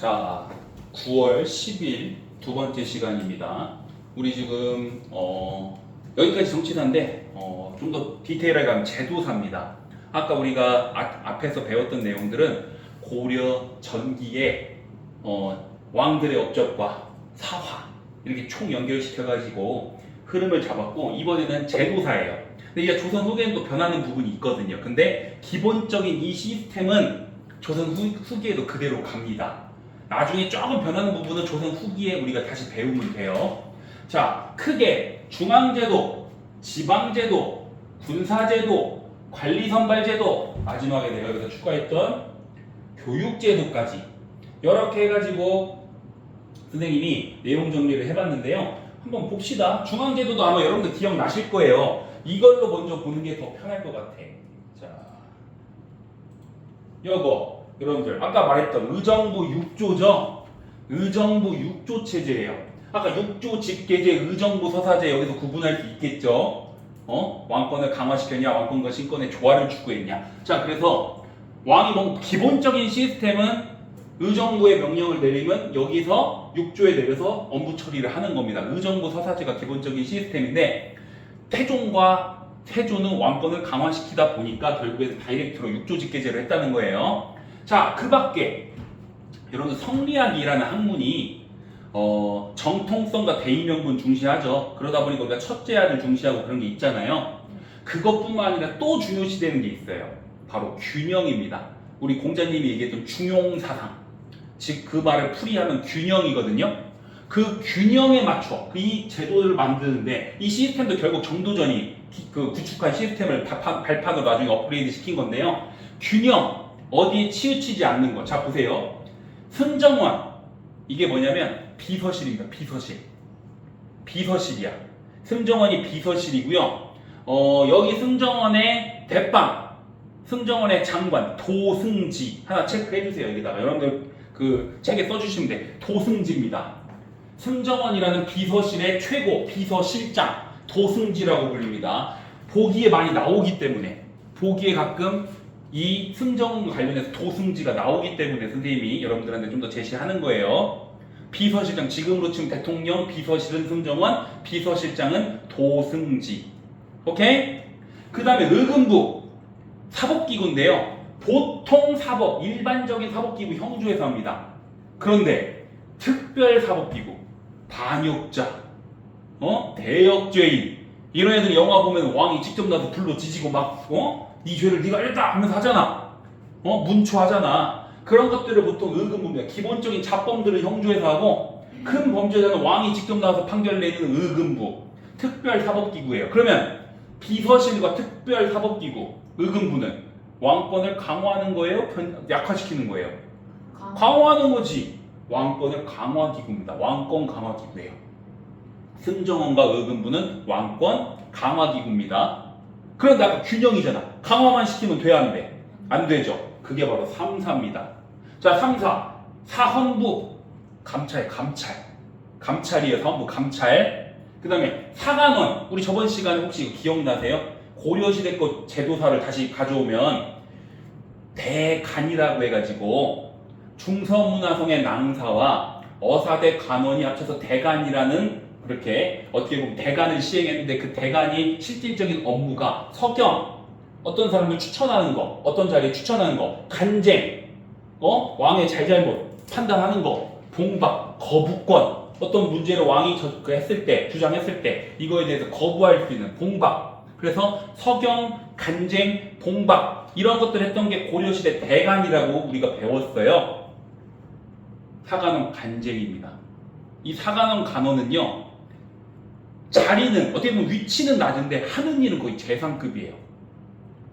자, 9월 10일 두 번째 시간입니다. 우리 지금 여기까지 정치사인데 좀 더 디테일하게 가면 제도사입니다. 아까 우리가 앞에서 배웠던 내용들은 고려 전기의 왕들의 업적과 사화 이렇게 총 연결시켜가지고 흐름을 잡았고, 이번에는 제도사예요. 근데 이제 조선 후기에는 또 변하는 부분이 있거든요. 근데 기본적인 이 시스템은 조선 후기에도 그대로 갑니다. 나중에 조금 변하는 부분은 조선 후기에 우리가 다시 배우면 돼요. 자, 크게 중앙제도, 지방제도, 군사제도, 관리선발제도, 마지막에 내가 여기서 추가했던 교육제도까지 이렇게 해가지고 선생님이 내용 정리를 해봤는데요. 한번 봅시다. 중앙제도도 아마 여러분들 기억나실 거예요. 이걸로 먼저 보는 게 더 편할 것 같아. 자, 요거 여러분들 아까 말했던 의정부 6조죠. 의정부 6조 체제예요. 아까 6조 직계제, 의정부 서사제 여기서 구분할 수 있겠죠. 왕권을 강화시켰냐, 왕권과 신권의 조화를 추구했냐. 자, 그래서 왕이 뭐 기본적인 시스템은 의정부의 명령을 내리면 여기서 6조에 내려서 엄부 처리를 하는 겁니다. 의정부 서사제가 기본적인 시스템인데, 태종과 세조는 왕권을 강화시키다 보니까 결국에는 다이렉트로 6조 직계제를 했다는 거예요. 자, 그 밖에 여러분 성리학이라는 학문이 정통성과 대의명분 중시하죠. 그러다 보니까 우리가 첫째 아들 중시하고 그런 게 있잖아요. 그것뿐만 아니라 또 중요시되는 게 있어요. 바로 균형입니다. 우리 공자님이 얘기했던 중용사상, 즉 그 말을 풀이하는 균형이거든요. 그 균형에 맞춰 이 제도를 만드는데, 이 시스템도 결국 정도전이 그 구축한 시스템을 발판으로 나중에 업그레이드 시킨 건데요. 균형, 어디에 치우치지 않는 거. 자, 보세요. 승정원, 이게 뭐냐면 비서실입니다. 비서실이야. 승정원이 비서실이고요. 여기 승정원의 대빵, 승정원의 장관 도승지 하나 체크해 주세요. 여기다가 여러분들 그 책에 써주시면 돼. 도승지입니다. 승정원이라는 비서실의 최고 비서실장 도승지라고 불립니다. 보기에 많이 나오기 때문에, 보기에 가끔 이 승정 관련해서 도승지가 나오기 때문에 선생님이 여러분들한테 좀 더 제시하는 거예요. 비서실장, 지금으로 치면 대통령, 비서실은 승정원, 비서실장은 도승지. 오케이? 그 다음에 의금부, 사법기구인데요. 보통 사법, 일반적인 사법기구 형조에서 합니다. 그런데 특별사법기구, 반역자, 대역죄인, 이런 애들 영화 보면 왕이 직접 나서 불러 지지고 막 네 죄를 네가 알다 하면서 하잖아. 문초하잖아. 그런 것들을 보통 의금부입니다. 기본적인 잡범들을 형조에서 하고, 큰 범죄자는 왕이 직접 나와서 판결 내리는 의금부, 특별사법기구예요. 그러면 비서실과 특별사법기구, 의금부는 왕권을 강화하는 거예요? 약화시키는 거예요? 강화하는 거지. 왕권을 강화기구입니다. 왕권 강화기구예요. 승정원과 의금부는 왕권 강화기구입니다. 그런데 아까 균형이잖아. 강화만 시키면 돼, 안 돼? 안 되죠. 그게 바로 3사입니다. 자, 3사. 사헌부, 감찰이에요. 사헌부 감찰. 그 다음에 사간원. 우리 저번 시간에 혹시 기억나세요? 고려시대 거 제도사를 다시 가져오면 대간이라고 해가지고 중서문화성의 낭사와 어사대 간원이 합쳐서 대간이라는, 그렇게 어떻게 보면 대간을 시행했는데, 그 대간이 실질적인 업무가 서경, 어떤 사람을 추천하는 거, 어떤 자리에 추천하는 거, 간쟁, 왕의 잘잘못 판단하는 거, 봉박, 거부권, 어떤 문제를 왕이 했을 때, 주장했을 때 이거에 대해서 거부할 수 있는 봉박. 그래서 서경, 간쟁, 봉박 이런 것들 했던 게 고려시대 대간이라고 우리가 배웠어요. 사간원 간쟁입니다. 이 사간원 간원은요, 자리는 어떻게 보면 위치는 낮은데 하는 일은 거의 재상급이에요.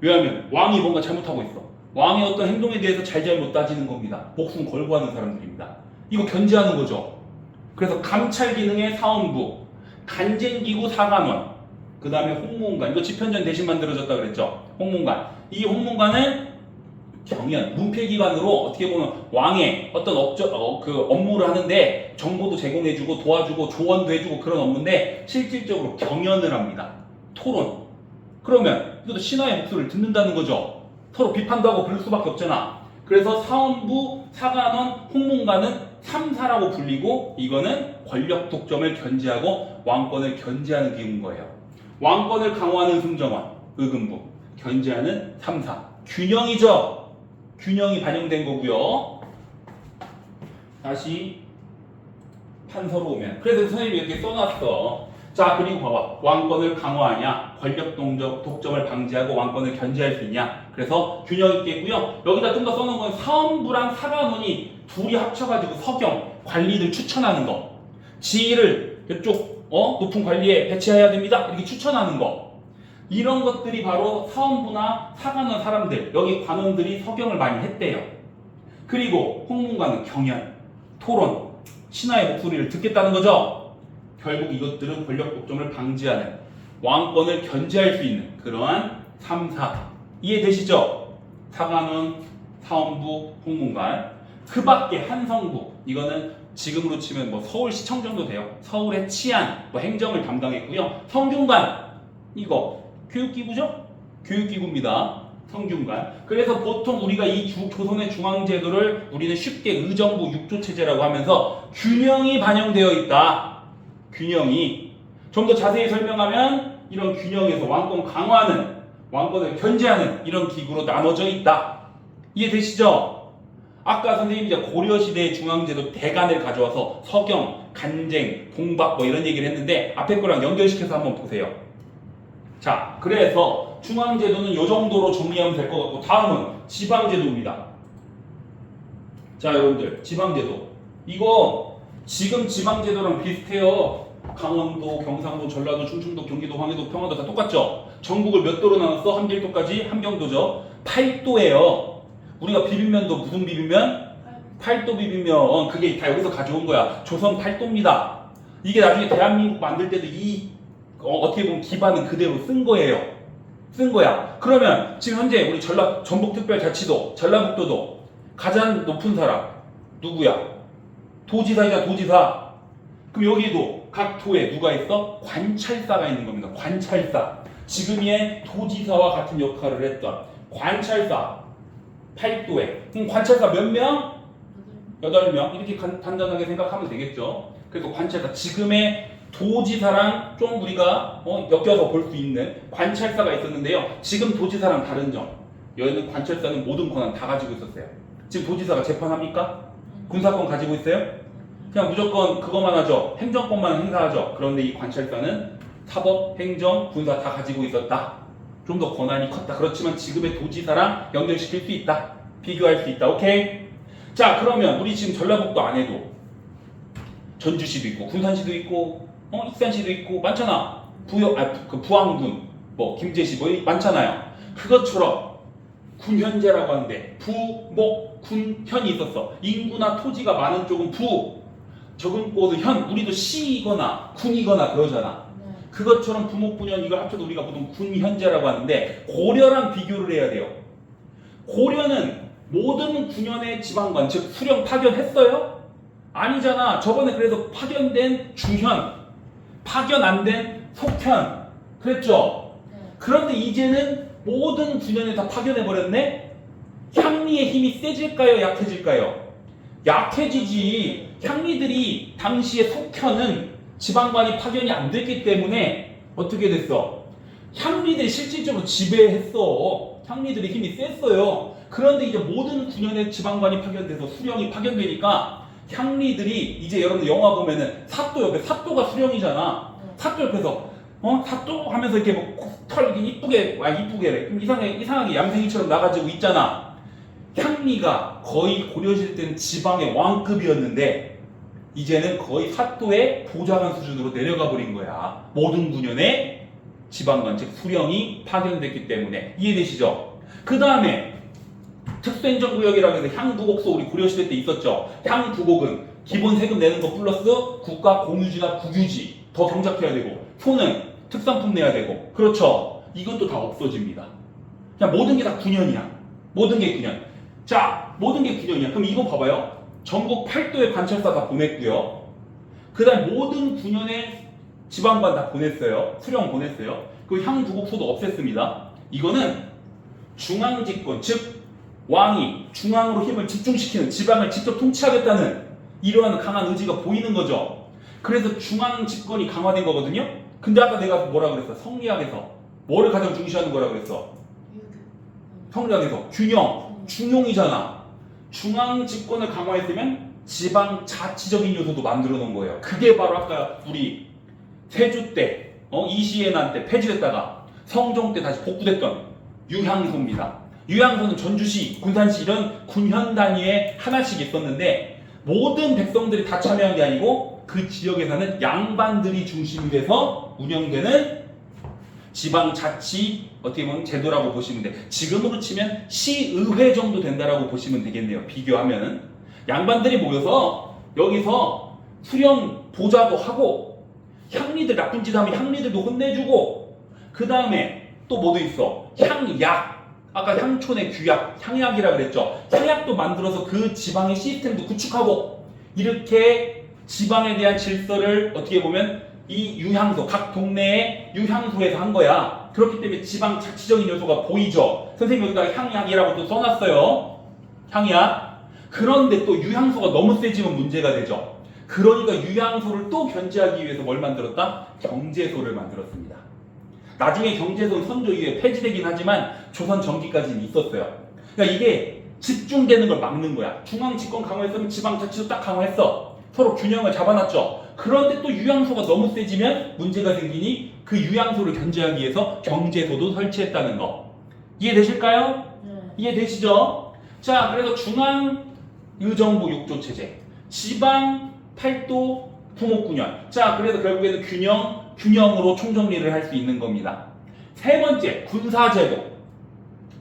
왜냐하면 왕이 뭔가 잘못하고 있어. 왕의 어떤 행동에 대해서 잘잘못 따지는 겁니다. 목숨 걸고 하는 사람들입니다. 이거 견제하는 거죠. 그래서 감찰 기능의 사헌부, 간쟁기구 사간원, 그 다음에 홍문관, 이거 집현전 대신 만들어졌다 그랬죠. 홍문관. 이 홍문관은 경연, 문필기관으로 어떻게 보면 왕의 어떤 업무를 하는데 정보도 제공해주고 도와주고 조언도 해주고 그런 업무인데, 실질적으로 경연을 합니다. 토론. 그러면 이것도 신하의 목소리를 듣는다는 거죠. 서로 비판도 하고 그럴 수밖에 없잖아. 그래서 사원부, 사관원, 홍문관은 3사라고 불리고 이거는 권력 독점을 견제하고 왕권을 견제하는 기구인 거예요. 왕권을 강화하는 승정원, 의금부, 견제하는 3사. 균형이죠. 균형이 반영된 거고요. 다시 판서로 오면 그래서 선생님이 이렇게 써놨어. 자, 그리고 봐봐. 왕권을 강화하냐, 권력 독점을 방지하고 왕권을 견제할 수 있냐. 그래서 균형 있겠고요. 여기다 좀 더 써놓은 건 사원부랑 사관원이 둘이 합쳐가지고 서경, 관리들 추천하는 거. 지위를 이쪽 높은 관리에 배치해야 됩니다. 이렇게 추천하는 거. 이런 것들이 바로 사원부나 사관원 사람들, 여기 관원들이 서경을 많이 했대요. 그리고 홍문관은 경연, 토론, 신하의 목소리를 듣겠다는 거죠. 결국 이것들은 권력 독점을 방지하는, 왕권을 견제할 수 있는 그러한 3사. 이해되시죠? 사관원, 사원부, 홍문관. 그 밖에 한성부, 이거는 지금으로 치면 뭐 서울시청 정도 돼요. 서울의 치안, 뭐 행정을 담당했고요. 성균관, 이거 교육기구죠? 교육기구입니다. 성균관. 그래서 보통 우리가 이 조선의 중앙제도를 우리는 쉽게 의정부 6조 체제라고 하면서 균형이 반영되어 있다. 균형이. 좀 더 자세히 설명하면 이런 균형에서 왕권 강화하는, 왕권을 견제하는 이런 기구로 나눠져 있다. 이해되시죠? 아까 선생님이 이제 고려시대의 중앙제도 대간을 가져와서 서경, 간쟁, 동박 뭐 이런 얘기를 했는데 앞에 거랑 연결시켜서 한번 보세요. 자, 그래서 중앙제도는 이 정도로 정리하면 될 것 같고 다음은 지방제도입니다. 자, 여러분들 지방제도. 이거 지금 지방제도랑 비슷해요. 강원도, 경상도, 전라도, 충청도, 경기도, 황해도, 평안도 다 똑같죠? 전국을 몇 도로 나눴어? 함길도까지? 함경도죠? 8도예요. 우리가 비빔면도 무슨 비빔면? 8도 비빔면. 그게 다 여기서 가져온 거야. 조선 8도입니다. 이게 나중에 대한민국 만들 때도 어떻게 보면 기반은 그대로 쓴 거예요. 쓴 거야. 그러면 지금 현재 우리 전북특별자치도, 전라북도도 가장 높은 사람 누구야? 도지사이자 도지사. 그럼 여기도 각 도에 누가 있어? 관찰사가 있는 겁니다. 관찰사. 지금의 도지사와 같은 역할을 했던 관찰사. 8도에. 그럼 관찰사 몇 명? 8명. 이렇게 간단하게 생각하면 되겠죠. 그래서 관찰사. 지금의 도지사랑 좀 우리가 엮여서 볼 수 있는 관찰사가 있었는데요. 지금 도지사랑 다른 점. 여기는 관찰사는 모든 권한 다 가지고 있었어요. 지금 도지사가 재판합니까? 군사권 가지고 있어요? 그냥 무조건 그것만 하죠. 행정권만 행사하죠. 그런데 이 관찰사는 사법, 행정, 군사 다 가지고 있었다. 좀 더 권한이 컸다. 그렇지만 지금의 도지사랑 연결시킬 수 있다. 비교할 수 있다. 오케이? 자, 그러면 우리 지금 전라북도 안에도 전주시도 있고 군산시도 있고 익산시도 있고 많잖아. 부안군, 뭐 김제시 뭐 많잖아요. 그것처럼 군현제라고 하는데 부, 목, 군, 현이 있었어. 인구나 토지가 많은 쪽은 부, 적은 곳은 현. 우리도 시이거나 군이거나 그러잖아. 그것처럼 부목군현 이걸 합쳐도 우리가 보통 군현제라고 하는데 고려랑 비교를 해야 돼요. 고려는 모든 군현의 지방관, 즉 수령 파견했어요? 아니잖아. 저번에 그래서 파견된 중현, 파견 안 된 속현 그랬죠? 그런데 이제는 모든 군현에 다 파견해버렸네? 향리의 힘이 세질까요? 약해질까요? 약해지지. 향리들이 당시에 속현은 지방관이 파견이 안 됐기 때문에 어떻게 됐어? 향리들이 실질적으로 지배했어. 향리들의 힘이 셌어요. 그런데 이제 모든 군현의 지방관이 파견돼서 수령이 파견되니까 향리들이 이제 여러분들 영화 보면은 사또 옆에 사또가 수령이잖아. 사또 옆에서 사또 하면서 이렇게 털 이렇게 이쁘게 좀 이상하게 얌생이처럼 나가지고 있잖아. 향리가 거의 고려시대 때는 지방의 왕급이었는데 이제는 거의 사또의 보좌관 수준으로 내려가 버린 거야. 모든 군현의 지방관 즉 수령이 파견됐기 때문에. 이해되시죠? 그 다음에 특수행정구역이라고 해서 향부곡소 우리 고려시대 때 있었죠. 향부곡은 기본 세금 내는 거 플러스 국가 공유지나 국유지 더 경작해야 되고 소는 특산품 내야 되고 그렇죠. 이것도 다 없어집니다. 그냥 모든 게 다 군현이야. 모든 게 군현. 자, 모든 게 군현이야. 그럼 이거 봐봐요. 전국 8도의 관찰사 다 보냈고요. 그 다음 모든 군현의 지방관 다 보냈어요. 수령 보냈어요. 그 향부곡소도 없앴습니다. 이거는 중앙집권 즉 왕이 중앙으로 힘을 집중시키는, 지방을 직접 통치하겠다는 이러한 강한 의지가 보이는 거죠. 그래서 중앙 집권이 강화된 거거든요. 근데 아까 내가 뭐라 그랬어? 성리학에서 뭐를 가장 중시하는 거라 그랬어? 성리학에서 균형, 중용이잖아. 중앙 집권을 강화했으면 지방 자치적인 요소도 만들어 놓은 거예요. 그게 바로 아까 우리 세조 때, 이시해난 때 폐지됐다가 성종 때 다시 복구됐던 유향소입니다. 유향소는 전주시, 군산시 이런 군현 단위에 하나씩 있었는데 모든 백성들이 다 참여한 게 아니고 그 지역에 사는 양반들이 중심이 돼서 운영되는 지방자치 어떻게 보면 제도라고 보시면 돼. 지금으로 치면 시의회 정도 된다라고 보시면 되겠네요. 비교하면은 양반들이 모여서 여기서 수령 보좌도 하고 향리들 나쁜 짓 하면 향리들도 혼내주고 그 다음에 또 뭐도 있어? 향약. 아까 향촌의 규약, 향약이라 그랬죠. 향약도 만들어서 그 지방의 시스템도 구축하고 이렇게 지방에 대한 질서를 어떻게 보면 이 유향소, 각 동네의 유향소에서 한 거야. 그렇기 때문에 지방 자치적인 요소가 보이죠. 선생님 여기다가 향약이라고 또 써놨어요. 향약. 그런데 또 유향소가 너무 세지면 문제가 되죠. 그러니까 유향소를 또 견제하기 위해서 뭘 만들었다? 경제소를 만들었습니다. 나중에 경제소는 선조 이후에 폐지되긴 하지만 조선 전기까지는 있었어요. 그러니까 이게 집중되는 걸 막는 거야. 중앙 집권 강화했으면 지방 자치도 딱 강화했어. 서로 균형을 잡아놨죠. 그런데 또 유향소가 너무 세지면 문제가 생기니 그 유향소를 견제하기 위해서 경제소도 설치했다는 거. 이해되실까요? 이해되시죠? 자, 그래서 중앙 의정부 6조 체제, 지방 8도 부목군현. 자, 그래서 결국에는 균형으로 총정리를 할 수 있는 겁니다. 세 번째, 군사제도.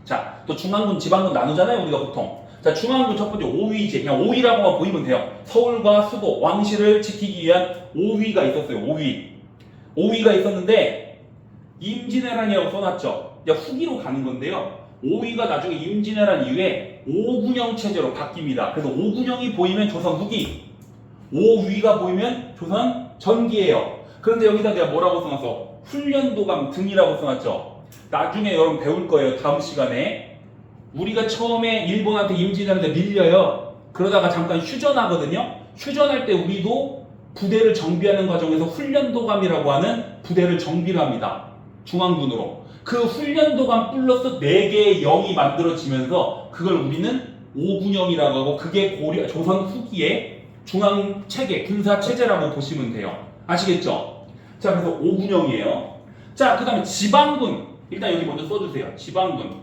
자, 또 중앙군, 지방군 나누잖아요, 우리가 보통. 자, 중앙군 첫 번째 5위제. 그냥 5위라고만 보이면 돼요. 서울과 수도, 왕실을 지키기 위한 5위가 있었어요, 5위. 5위가 있었는데, 임진왜란이라고 써놨죠. 후기로 가는 건데요. 5위가 나중에 임진왜란 이후에 5군영 체제로 바뀝니다. 그래서 5군영이 보이면 조선 후기, 5위가 보이면 조선 전기예요. 그런데 여기다 내가 뭐라고 써놨어? 훈련도감 등이라고 써놨죠. 나중에 여러분 배울 거예요. 다음 시간에. 우리가 처음에 일본한테 임진왜란 때 밀려요. 그러다가 잠깐 휴전하거든요. 휴전할 때 우리도 부대를 정비하는 과정에서 훈련도감이라고 하는 부대를 정비를 합니다. 중앙군으로. 그 훈련도감 플러스 4개의 영이 만들어지면서 그걸 우리는 5군영이라고 하고 그게 조선 후기에 중앙 체계, 군사 체제라고 보시면 돼요. 아시겠죠? 자, 그래서 5군영이에요. 자, 그 다음에 지방군. 일단 여기 먼저 써주세요. 지방군.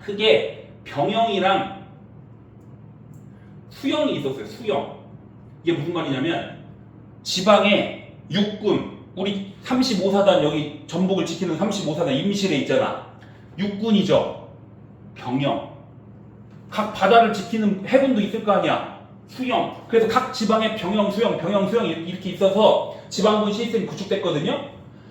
크게 병영이랑 수영이 있었어요. 수영. 이게 무슨 말이냐면 지방에 육군, 우리 35사단 여기 전북을 지키는 35사단 임실에 있잖아. 육군이죠. 병영. 각 바다를 지키는 해군도 있을 거 아니야. 수영. 그래서 각 지방에 병영, 수영 이렇게 있어서 지방군 시스템이 구축됐거든요.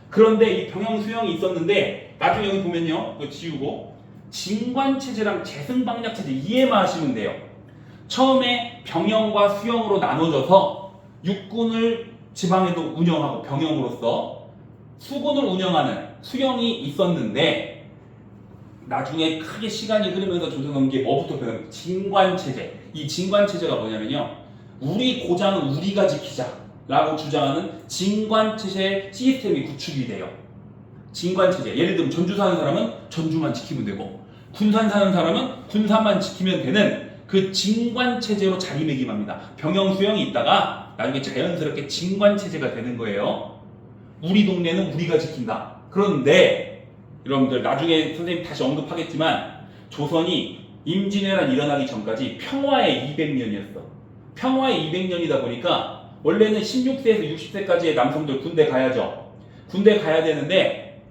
그런데 이 병영, 수영이 있었는데 나중에 여기 보면요. 이거 지우고 진관체제랑 재승방략체제 이해만 하시면 돼요. 처음에 병영과 수영으로 나눠져서 육군을 지방에도 운영하고 병영으로서 수군을 운영하는 수영이 있었는데 나중에 크게 시간이 흐르면서 조선한 게 뭐부터 배우는 진관체제. 이 진관체제가 뭐냐면요. 우리 고장은 우리가 지키자라고 주장하는 진관체제 시스템이 구축이 돼요. 진관체제. 예를 들면 전주 사는 사람은 전주만 지키면 되고 군산 사는 사람은 군산만 지키면 되는 그 진관체제로 자리매김합니다. 병영, 수영이 있다가 나중에 자연스럽게 진관체제가 되는 거예요. 우리 동네는 우리가 지킨다. 그런데 여러분들 나중에 선생님 다시 언급하겠지만 조선이 임진왜란 일어나기 전까지 평화의 200년이었어. 평화의 200년이다 보니까 원래는 16세에서 60세까지의 남성들 군대 가야죠. 군대 가야 되는데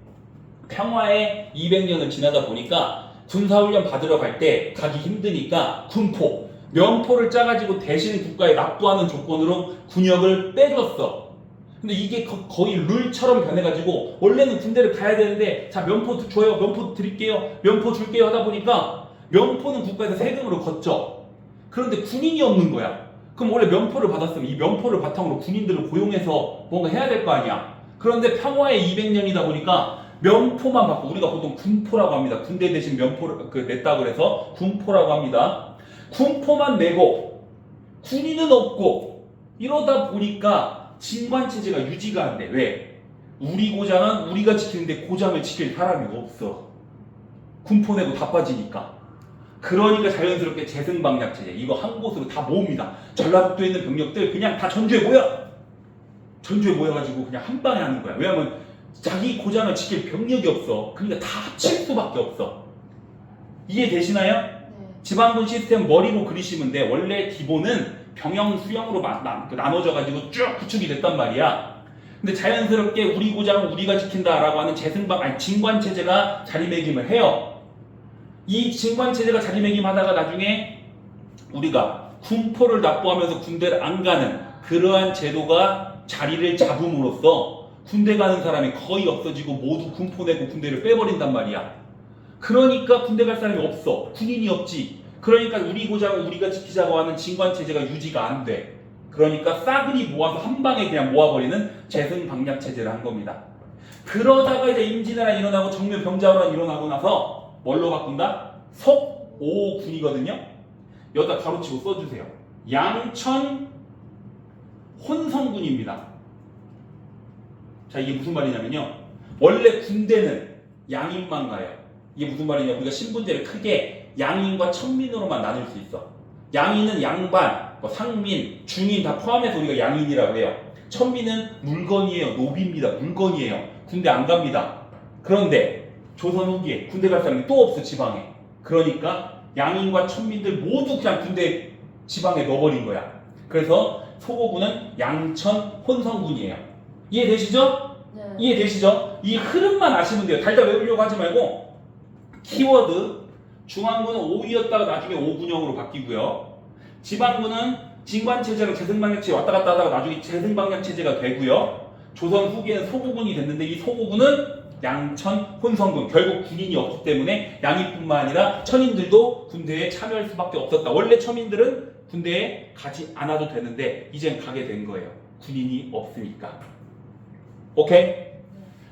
평화의 200년을 지나다 보니까 군사훈련 받으러 갈 때 가기 힘드니까 군포, 면포를 짜가지고 대신 국가에 납부하는 조건으로 군역을 빼줬어. 근데 이게 거의 룰처럼 변해가지고 원래는 군대를 가야 되는데 자 면포 줘요, 면포 드릴게요, 면포 줄게요 하다 보니까 면포는 국가에서 세금으로 걷죠. 그런데 군인이 없는 거야. 그럼 원래 면포를 받았으면 이 면포를 바탕으로 군인들을 고용해서 뭔가 해야 될 거 아니야. 그런데 평화의 200년이다 보니까 면포만 받고 우리가 보통 군포라고 합니다. 군대 대신 면포를 냈다고 그래서 군포라고 합니다. 군포만 내고 군인은 없고 이러다 보니까 진관체제가 유지가 안 돼. 왜? 우리 고장은 우리가 지키는데 고장을 지킬 사람이 없어. 군포 내고 다 빠지니까. 그러니까 자연스럽게 재승방약체제 이거 한 곳으로 다 모읍니다. 전라북도에 있는 병력들 그냥 다 전주에 모여. 전주에 모여가지고 그냥 한 방에 하는 거야. 왜냐면 자기 고장을 지킬 병력이 없어. 그러니까 다 합칠 수밖에 없어. 이해되시나요? 네. 지방군 시스템 머리로 그리시면 돼. 원래 기본은 병영 수영으로 나눠져가지고 쭉 구축이 됐단 말이야. 근데 자연스럽게 우리 고장은 우리가 지킨다라고 하는 진관체제가 자리매김을 해요. 이 진관체제가 자리매김하다가 나중에 우리가 군포를 납부하면서 군대를 안 가는 그러한 제도가 자리를 잡음으로써 군대 가는 사람이 거의 없어지고 모두 군포 내고 군대를 빼버린단 말이야. 그러니까 군대 갈 사람이 없어. 군인이 없지. 그러니까 우리 고장을 우리가 지키자고 하는 진관체제가 유지가 안 돼. 그러니까 싸그리 모아서 한 방에 그냥 모아버리는 재승방약체제를 한 겁니다. 그러다가 이제 임진왜란 일어나고 정묘병자호란 일어나고 나서 뭘로 바꾼다? 속오군이거든요. 여기다 가로치고 써주세요. 양천 혼성군입니다. 자, 이게 무슨 말이냐면요. 원래 군대는 양인만 가요. 이게 무슨 말이냐. 우리가 신분제를 크게 양인과 천민으로만 나눌 수 있어. 양인은 양반, 상민, 중인 다 포함해서 우리가 양인이라고 해요. 천민은 물건이에요. 노비입니다. 물건이에요. 군대 안 갑니다. 그런데 조선 후기에 군대 갈 사람이 또 없어, 지방에. 그러니까 양인과 천민들 모두 그냥 군대 지방에 넣어버린 거야. 그래서 소고군은 양천 혼성군이에요. 이해되시죠? 네. 이해되시죠? 이 흐름만 아시면 돼요. 달달 외우려고 하지 말고 키워드 중앙군은 5위였다가 나중에 5군형으로 바뀌고요. 지방군은 진관체제랑 재승방약체제 왔다 갔다 하다가 나중에 재승방약체제가 되고요. 조선 후기에는 소고군이 됐는데 이 소고군은 양천 혼성군, 결국 군인이 없기 때문에 양인뿐만 아니라 천인들도 군대에 참여할 수밖에 없었다. 원래 천인들은 군대에 가지 않아도 되는데 이젠 가게 된 거예요. 군인이 없으니까. 오케이?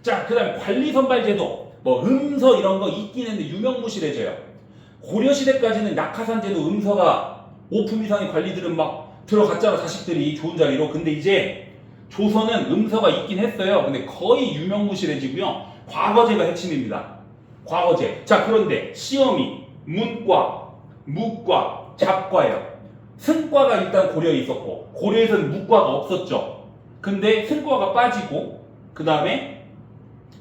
자, 그 다음에 관리선발제도 뭐 음서 이런 거 있긴 했는데 유명무실해져요. 고려시대까지는 낙하산제도 음서가 5품 이상의 관리들은 막 들어갔잖아. 자식들이 좋은 자리로. 근데 이제 조선은 음서가 있긴 했어요. 근데 거의 유명무실해지고요. 과거제가 핵심입니다. 과거제. 자, 그런데 시험이 문과, 무과, 잡과예요. 승과가 일단 고려에 있었고 고려에서는 무과가 없었죠. 근데 승과가 빠지고 그 다음에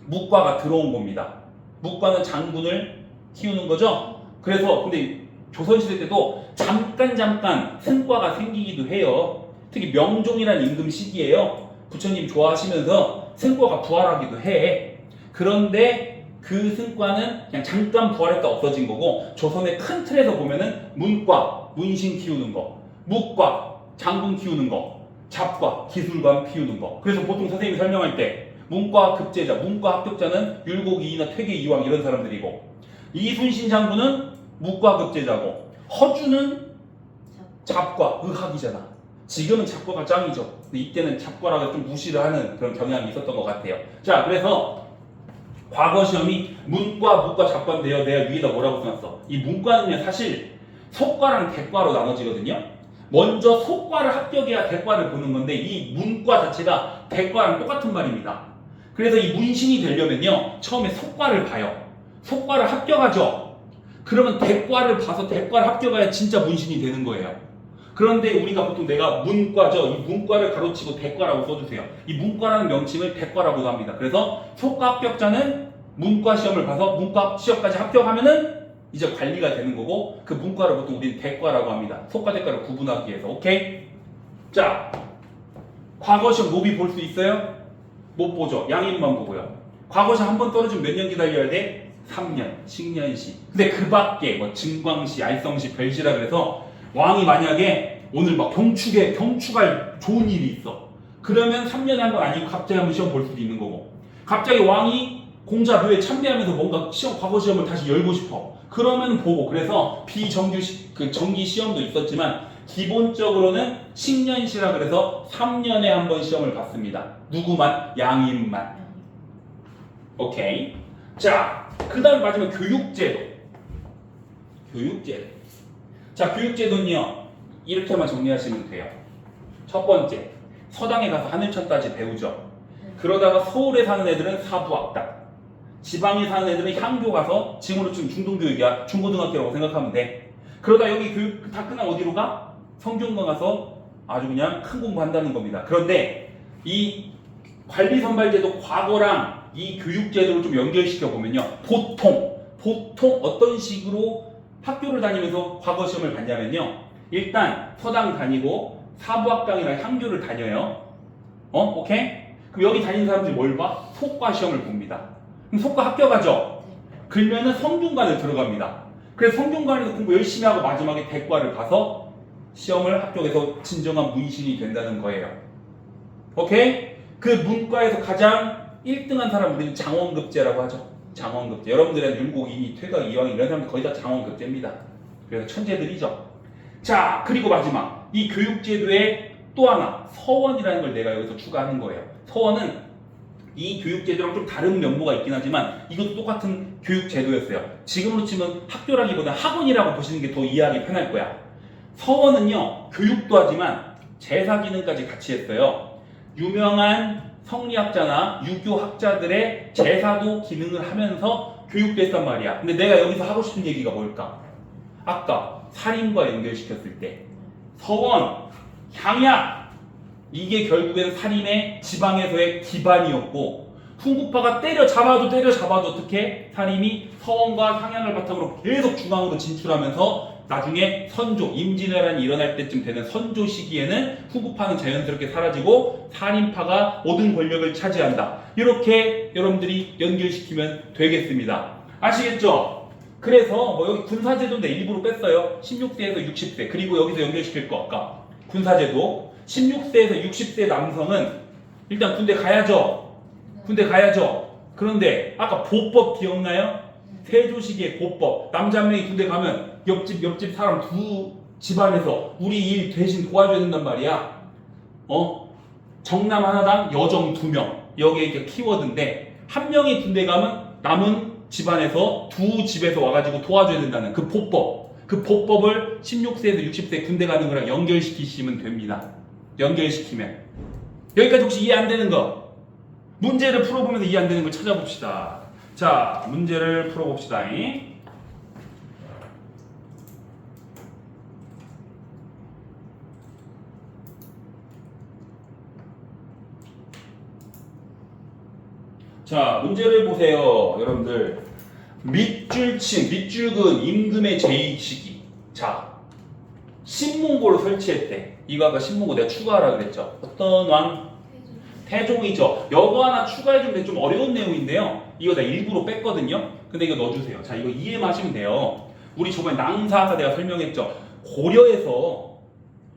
무과가 들어온 겁니다. 무과는 장군을 키우는 거죠. 그래서 근데 조선시대 때도 잠깐 승과가 생기기도 해요. 특히 명종이라는 임금 시기에요. 부처님 좋아하시면서 승과가 부활하기도 해. 그런데 그 승과는 그냥 잠깐 부활했다 없어진 거고 조선의 큰 틀에서 보면은 문과, 문신 키우는 거, 무과, 장군 키우는 거, 잡과, 기술관 키우는 거. 그래서 보통 선생님이 설명할 때 문과 급제자, 문과 합격자는 율곡이이나 퇴계이왕 이런 사람들이고 이순신 장군은 무과 급제자고 허주는 잡과, 의학이잖아. 지금은 잡과가 짱이죠. 근데 이때는 잡과라고 좀 무시를 하는 그런 경향이 있었던 것 같아요. 자, 그래서 과거 시험이 문과, 무과, 잡과인데요. 내가 위에다 뭐라고 써놨어? 이 문과는요, 사실 속과랑 대과로 나눠지거든요. 먼저 속과를 합격해야 대과를 보는 건데 이 문과 자체가 대과랑 똑같은 말입니다. 그래서 이 문신이 되려면요, 처음에 속과를 봐요. 속과를 합격하죠. 그러면 대과를 봐서 대과를 합격해야 진짜 문신이 되는 거예요. 그런데 우리가 보통 내가 문과죠. 이 문과를 가로치고 대과라고 써주세요. 이 문과라는 명칭을 대과라고도 합니다. 그래서 속과 합격자는 문과 시험을 봐서 문과 시험까지 합격하면은 이제 관리가 되는 거고 그 문과를 보통 우리는 대과라고 합니다. 속과 대과를 구분하기 위해서. 오케이? 자, 과거 시험 노비 볼 수 있어요? 못 보죠. 양인만 보고요. 과거 시험 한 번 떨어지면 몇 년 기다려야 돼? 3년, 식년시. 근데 그 밖에 뭐 증광시, 알성시, 별시라 그래서 왕이 만약에 오늘 막 경축할 좋은 일이 있어. 그러면 3년에 한 번 아니고 갑자기 한번 시험 볼 수도 있는 거고. 갑자기 왕이 공자묘에 참배하면서 뭔가 과거 시험을 다시 열고 싶어. 그러면 보고. 그래서 정기 시험도 있었지만 기본적으로는 식년시라 그래서 3년에 한 번 시험을 봤습니다. 누구만? 양인만. 오케이. 자, 그 다음 마지막 교육제도. 교육제도. 자, 교육제도는요, 이렇게만 정리하시면 돼요. 첫 번째, 서당에 가서 하늘천따지 배우죠. 그러다가 서울에 사는 애들은 사부학당, 지방에 사는 애들은 향교 가서, 지금으로 치면 중등교육이야. 중고등학교라고 생각하면 돼. 그러다 여기 교육 다 끝나면 어디로 가? 성균관 가서 아주 그냥 큰 공부한다는 겁니다. 그런데 이 관리선발제도 과거랑 이 교육제도를 좀 연결시켜 보면요, 보통 어떤 식으로 학교를 다니면서 과거 시험을 봤냐면요, 일단 서당 다니고 사부학당이랑 향교를 다녀요. 오케이? 그럼 여기 다니는 사람들이 뭘 봐? 속과 시험을 봅니다. 그럼 속과 합격하죠? 그러면은 성균관을 들어갑니다. 그래서 성균관에서 공부 열심히 하고 마지막에 대과를 가서 시험을 합격해서 진정한 문신이 된다는 거예요. 오케이? 그 문과에서 가장 1등한 사람 우리는 장원급제라고 하죠. 장원급제. 여러분들은 율곡, 이미, 퇴각, 이왕 이런 사람들 거의 다 장원급제입니다. 그래서 천재들이죠. 자, 그리고 마지막 이 교육제도에 또 하나 서원이라는 걸 내가 여기서 추가하는 거예요. 서원은 이 교육제도랑 좀 다른 면모가 있긴 하지만 이것도 똑같은 교육제도였어요. 지금으로 치면 학교라기보다 학원이라고 보시는 게 더 이해하기 편할 거야. 서원은요, 교육도 하지만 제사 기능까지 같이 했어요. 유명한 성리학자나 유교학자들의 제사도 기능을 하면서 교육도 했단 말이야. 근데 내가 여기서 하고 싶은 얘기가 뭘까? 아까 살인과 연결시켰을 때 서원, 향약, 이게 결국엔 살인의 지방에서의 기반이었고, 훈구파가 때려잡아도 어떻게 살인이 서원과 향약을 바탕으로 계속 중앙으로 진출하면서 나중에 선조, 임진왜란이 일어날 때쯤 되는 선조 시기에는 훈구파는 자연스럽게 사라지고 살인파가 모든 권력을 차지한다. 이렇게 여러분들이 연결시키면 되겠습니다. 아시겠죠? 그래서 뭐 여기 군사제도인데 일부러 뺐어요. 16세에서 60세. 그리고 여기서 연결시킬 거 아까 군사제도 16세에서 60세 남성은 일단 군대 가야죠. 군대 가야죠. 그런데 아까 보법 기억나요? 세조시기의 보법. 남자 한 명이 군대 가면 옆집 사람 두 집안에서 우리 일 대신 도와줘야 된단 말이야. 정남 하나당 여정 2명. 여기에 이게 키워드인데, 한 명이 군대 가면 남은 집안에서 두 집에서 와가지고 도와줘야 된다는 그 보법. 그 보법을 16세에서 60세 군대 가는 거랑 연결시키시면 됩니다. 연결시키면. 여기까지 혹시 이해 안 되는 거? 문제를 풀어보면서 이해 안 되는 걸 찾아봅시다. 자, 문제를 풀어봅시다. 자, 문제를 보세요. 여러분들. 밑줄근 임금의 제2시기. 자, 신문고를 설치했대. 이거 아까 신문고 내가 추가하라 그랬죠. 어떤 왕? 태종이죠. 이거 하나 추가해주면 좀 어려운 내용인데요. 이거 내가 일부러 뺐거든요. 근데 이거 넣어주세요. 자, 이거 이해만 하시면 돼요. 우리 저번에 낭사가 내가 설명했죠. 고려에서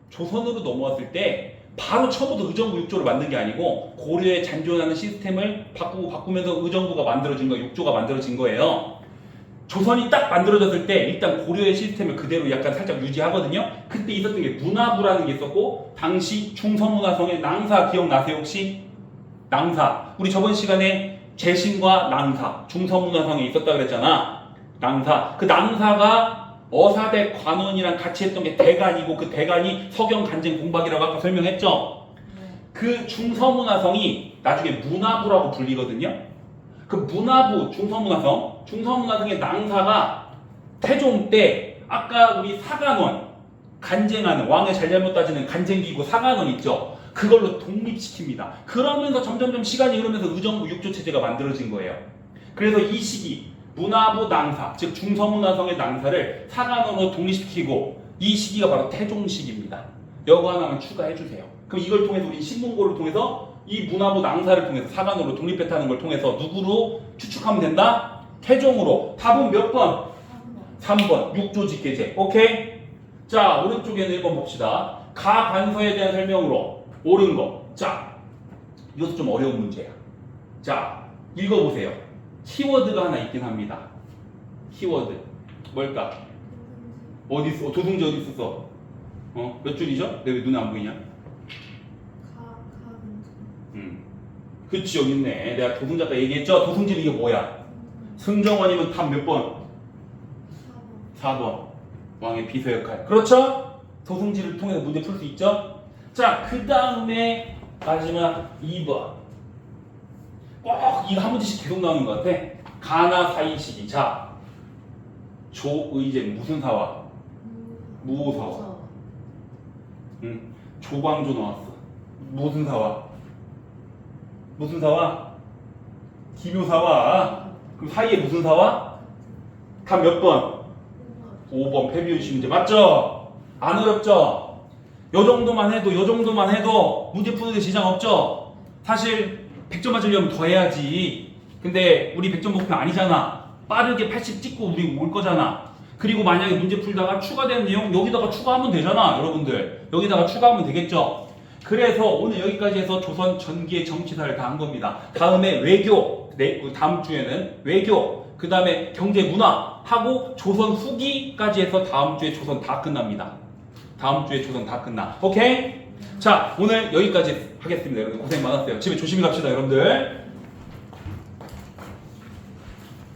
조선으로 넘어왔을 때 바로 처음부터 의정부 6조를 만든 게 아니고 고려에 잔존하는 시스템을 바꾸면서 의정부가 만들어진 거, 6조가 만들어진 거예요. 조선이 딱 만들어졌을 때 일단 고려의 시스템을 그대로 약간 살짝 유지하거든요. 그때 있었던 게 문화부라는 게 있었고, 당시 중서문화성의 낭사 기억나세요 혹시? 낭사. 우리 저번 시간에 재신과 낭사, 중서문화성에 있었다 그랬잖아. 낭사. 그 낭사가 어사대 관원이랑 같이 했던 게 대간이고, 그 대간이 서경 간쟁 공박이라고 아까 설명했죠. 그 중서문화성이 나중에 문화부라고 불리거든요. 그 문화부 중서문화성의 낭사가 태종 때 아까 우리 사간원 간쟁하는 왕의 잘잘못 따지는 간쟁기구 사간원 있죠. 그걸로 독립시킵니다. 그러면서 점점점 시간이 흐르면서 의정부 6조 체제가 만들어진 거예요. 그래서 이 시기 문화부 낭사, 즉 중서문화성의 낭사를 사간원으로 독립시키고, 이 시기가 바로 태종 시기입니다. 이거 하나만 추가해 주세요. 그럼 이걸 통해서 우리 신문고를 통해서 이 문화부 낭사를 통해서 사간으로 독립했다는 걸 통해서 누구로 추측하면 된다? 태종으로. 답은 몇 번? 3번. 6조 직계제. 오케이? 자, 오른쪽에는 1번 봅시다. 가관서에 대한 설명으로 옳은 거. 자, 이것도 좀 어려운 문제야. 자, 읽어보세요. 키워드가 하나 있긴 합니다. 키워드. 뭘까? 어디 있어? 도승지 어디 있었어? 몇 줄이죠? 내 왜 눈에 안 보이냐? 그치 여기 있네. 내가 도승자 아까 얘기했죠? 도승질 이게 뭐야? 승정원이면 답 몇 번? 4번. 왕의 비서 역할. 그렇죠? 도승질을 통해서 문제 풀 수 있죠? 자, 그 다음에 마지막 2번. 꼭 이거 한 문제씩 계속 나오는 것 같아. 가나 사이시기. 자, 조의제 무슨 사와? 무사와. 응. 조광조 나왔어. 무슨 사와? 무슨 사와? 기묘사와. 그럼 사이에 무슨 사와? 답 몇 번? 5번 패비윤씨 문제 맞죠? 안 어렵죠? 요 정도만 해도 문제 푸는데 지장 없죠? 사실 100점 맞으려면 더 해야지. 근데 우리 100점 목표 아니잖아. 빠르게 80 찍고 우리 올 거잖아. 그리고 만약에 문제 풀다가 추가되는 내용 여기다가 추가하면 되잖아. 여러분들 여기다가 추가하면 되겠죠? 그래서 오늘 여기까지 해서 조선 전기의 정치사를 다 한 겁니다. 다음에 외교, 다음 주에는 외교, 그 다음에 경제 문화 하고 조선 후기까지 해서 다음 주에 조선 다 끝납니다. 다음 주에 조선 다 끝나. 오케이? 자, 오늘 여기까지 하겠습니다. 여러분 고생 많았어요. 집에 조심히 갑시다, 여러분들.